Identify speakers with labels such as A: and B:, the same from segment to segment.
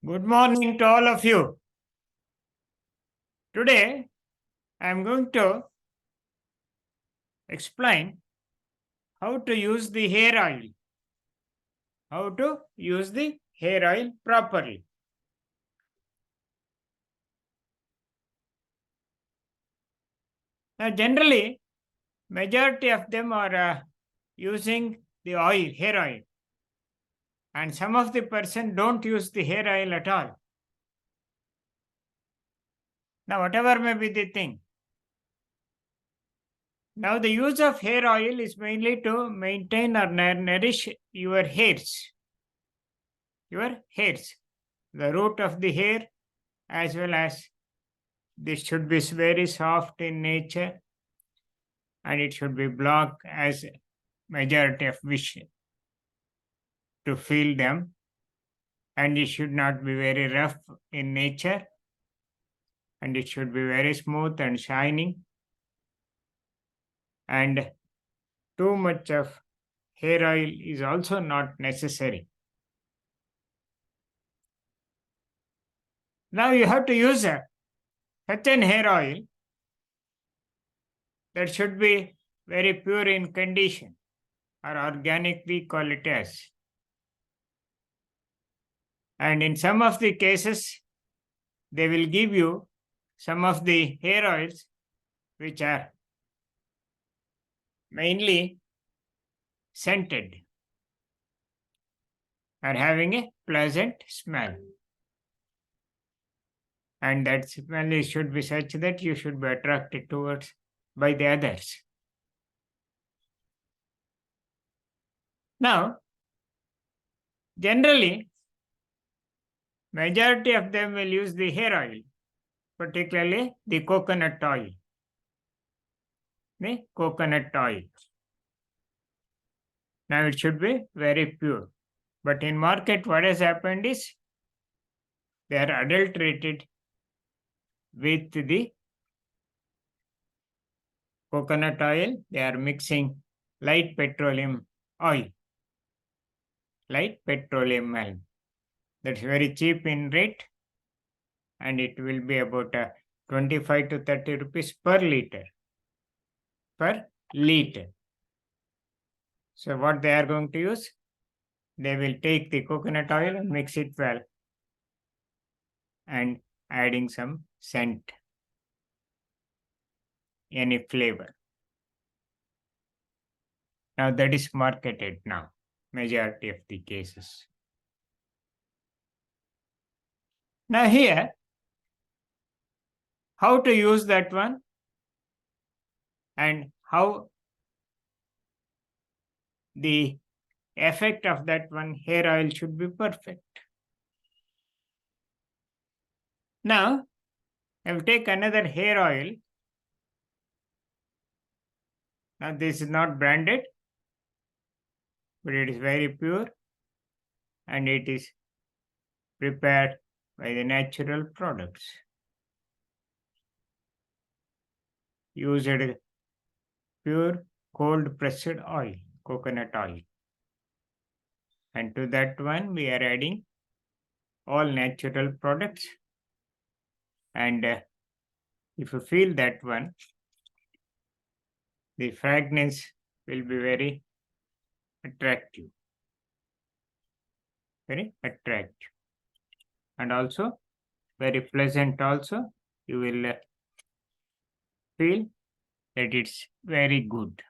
A: Good morning to all of you. Today, I am going to explain how to use the hair oil. How to use the hair oil properly. Now, generally, majority of them are using the oil, hair oil. And some of the person don't use the hair oil at all. Now, whatever may be the thing. Now, the use of hair oil is mainly to maintain or nourish your hairs. Your hairs. The root of the hair as well as this should be very soft in nature and it should be black as majority of wish to feel them, and it should not be very rough in nature and it should be very smooth and shining, and too much of hair oil is also not necessary. Now you have to use such an hair oil that should be very pure in condition, or organic we call it as. And in some of the cases, they will give you some of the hair oils which are mainly scented or having a pleasant smell. And that smell should be such that you should be attracted towards by the others. Now, generally, majority of them will use the hair oil, particularly the coconut oil. The coconut oil. Now it should be very pure. But in market, what has happened is they are adulterated with the coconut oil. They are mixing light petroleum oil. Light petroleum oil. That's very cheap in rate, and it will be about 25 to 30 rupees per liter. Per liter. So what they are going to use? They will take the coconut oil and mix it well and adding some scent, any flavor. Now that is marketed now, majority of the cases. Now here, how to use that one and how the effect of that one hair oil should be perfect. Now, I will take another hair oil. Now this is not branded, but it is very pure and it is prepared by the natural products. Used pure cold pressed oil, coconut oil. And to that one, we are adding all natural products. And if you feel that one, the fragrance will be very attractive. Very attractive. And also very pleasant also. You will feel that it's very good.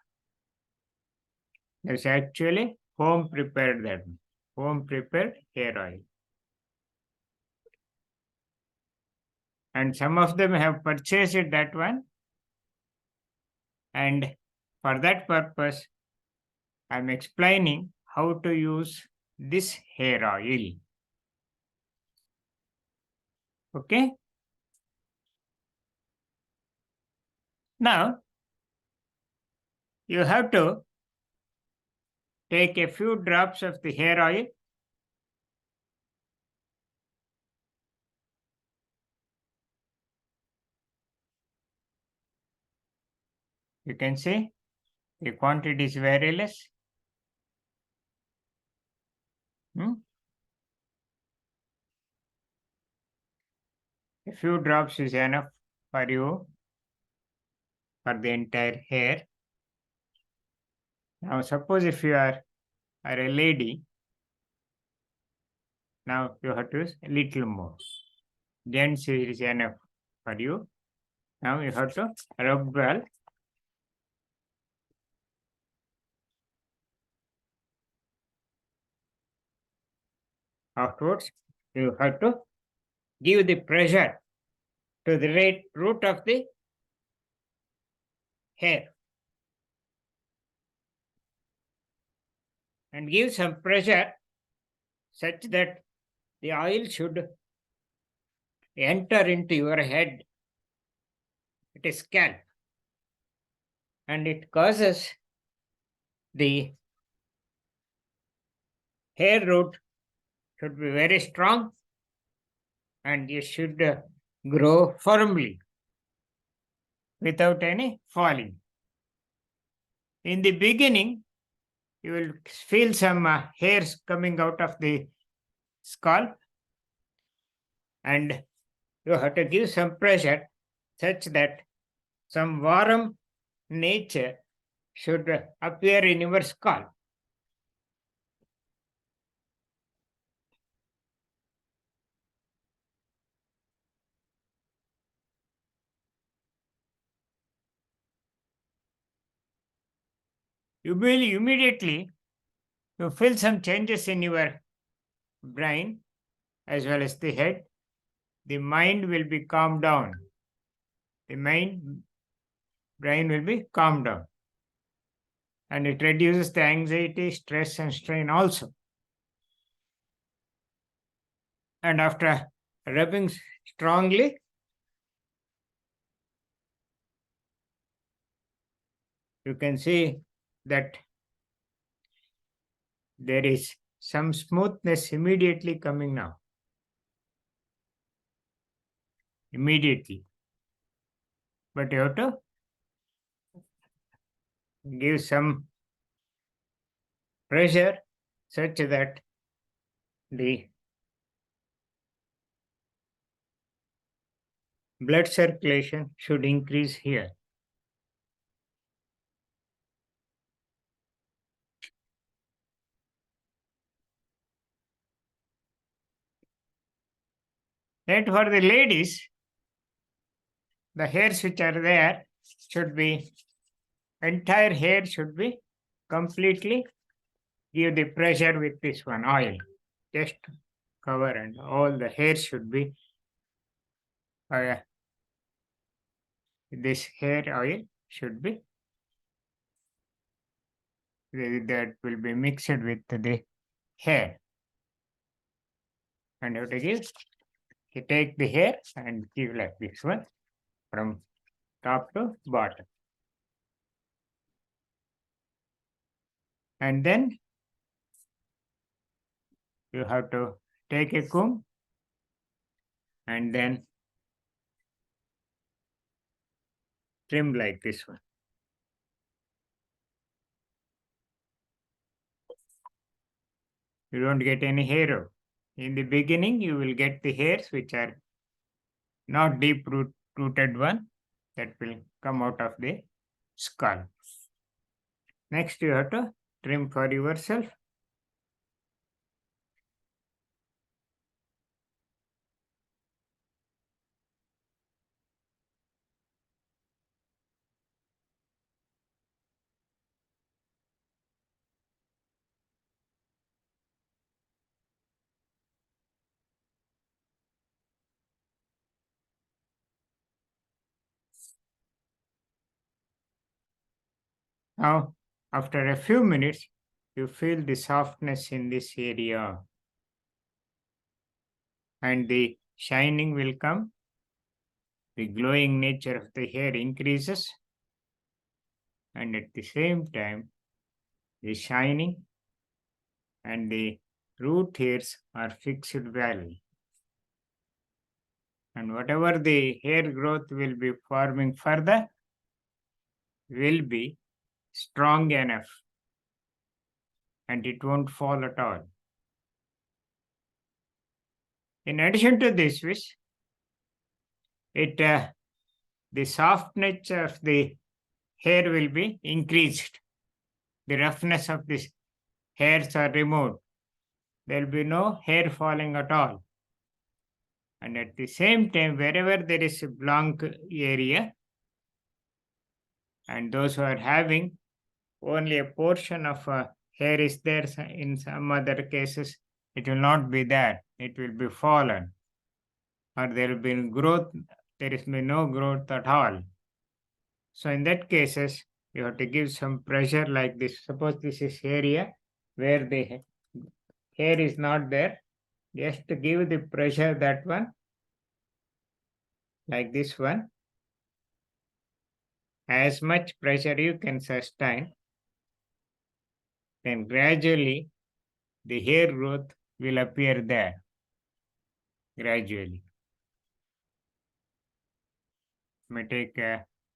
A: It's actually home prepared hair oil. And some of them have purchased that one. And for that purpose, I'm explaining how to use this hair oil. Okay? Now, you have to take a few drops of the hair oil . You can see the quantity is very less. few drops is enough for you for the entire hair. Now, suppose if you are a lady, now you have to use a little more. Gents is enough for you. Now you have to rub well. Afterwards, you have to give the pressure to the root of the hair and give some pressure such that the oil should enter into your head, it is scalp, and it causes the hair root should be very strong and it should grow firmly without any falling. In the beginning, you will feel some hairs coming out of the scalp, and you have to give some pressure such that some warm nature should appear in your scalp. You will immediately you feel some changes in your brain as well as the head. The mind will be calmed down. The brain will be calmed down. And it reduces the anxiety, stress, and strain also. And after rubbing strongly, you can see that there is some smoothness immediately coming now. Immediately. But you have to give some pressure such that the blood circulation should increase here. And for the ladies, the hairs which are there should be, entire hair should be completely give the pressure with this one oil. Just cover and all the hair should be this hair oil should be that will be mixed with the hair. And you have to give, you take the hair and give like this one from top to bottom. And then you have to take a comb and then trim like this one. You don't get any hair out. In the beginning, you will get the hairs which are not deep rooted one that will come out of the skull. Next, you have to trim for yourself. Now, after a few minutes, you feel the softness in this area and the shining will come. The glowing nature of the hair increases, and at the same time, the shining and the root hairs are fixed well. And whatever the hair growth will be forming further will be strong enough and it won't fall at all. In addition to this, the softness of the hair will be increased. The roughness of the hairs are removed. There will be no hair falling at all. And at the same time, wherever there is a blank area, and those who are having only a portion of hair is there, in some other cases, it will not be there. It will be fallen. Or there will be growth, there is no growth at all. So in that cases, you have to give some pressure like this. Suppose this is area where the hair is not there. Just to give the pressure, that one, like this one. As much pressure you can sustain, then gradually the hair growth will appear there. Gradually. May take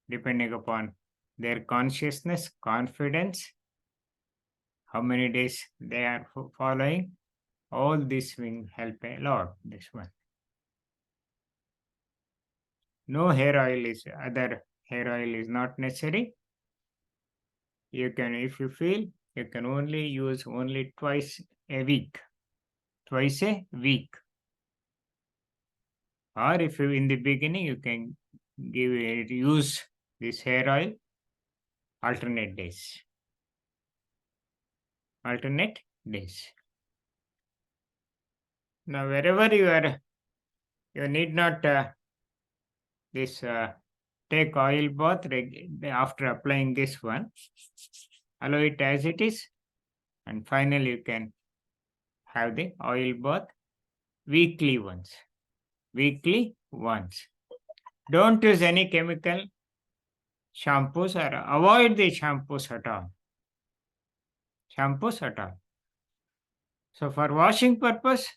A: depending upon their consciousness, confidence, how many days they are following. All this will help a lot. This one. No hair oil is other hair oil is not necessary. You can, if you feel, you can only use only twice a week. Twice a week. Or if you in the beginning you can use this hair oil alternate days. Alternate days. Now wherever you are, you need not take oil bath after applying this one. Allow it as it is, and finally you can have the oil bath weekly once. Weekly once. Don't use any chemical shampoos or avoid the shampoos at all. Shampoos at all. So for washing purpose,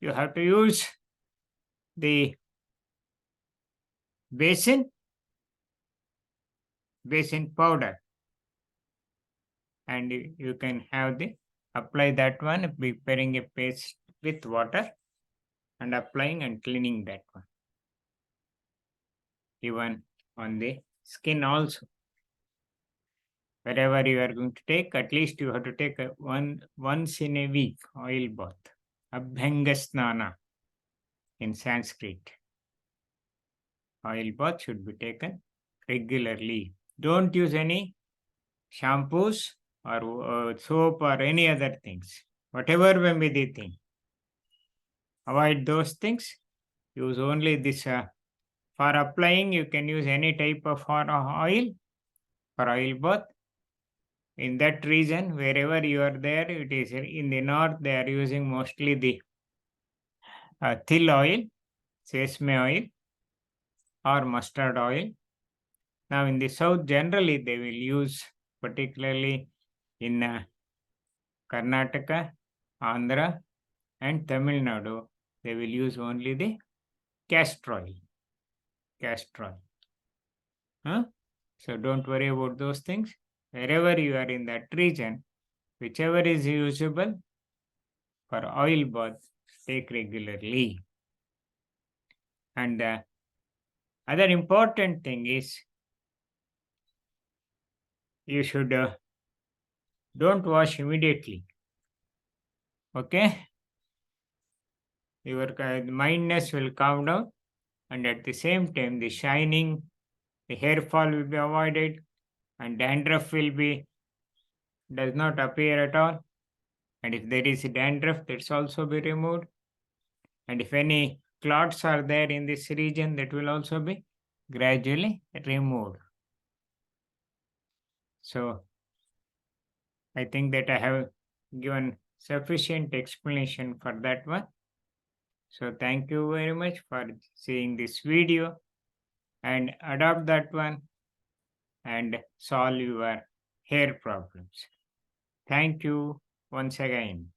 A: you have to use the basin powder, and you can have the apply that one, preparing a paste with water and applying and cleaning that one. Even on the skin also. Wherever you are going to take, at least you have to take once in a week oil bath. Abhyanga snana in Sanskrit. Oil bath should be taken regularly. Don't use any shampoos or soap or any other things. Whatever may be the thing. Avoid those things. Use only this. For applying, you can use any type of oil for oil bath. In that region, wherever you are there, it is in the north, they are using mostly the til oil, sesame oil, or mustard oil. Now, in the south, generally they will use, particularly in Karnataka, Andhra, and Tamil Nadu, they will use only the castor oil. Castor oil. Huh? So don't worry about those things. Wherever you are in that region, whichever is usable for oil bath, take regularly. And the other important thing is you should don't wash immediately. Okay? Your mindness will calm down, and at the same time, the shining, the hair fall will be avoided, and dandruff does not appear at all. And if there is dandruff, that's also be removed. And if any clots are there in this region, that will also be gradually removed. So I think that I have given sufficient explanation for that one. So thank you very much for seeing this video, and adopt that one and solve your hair problems. Thank you once again.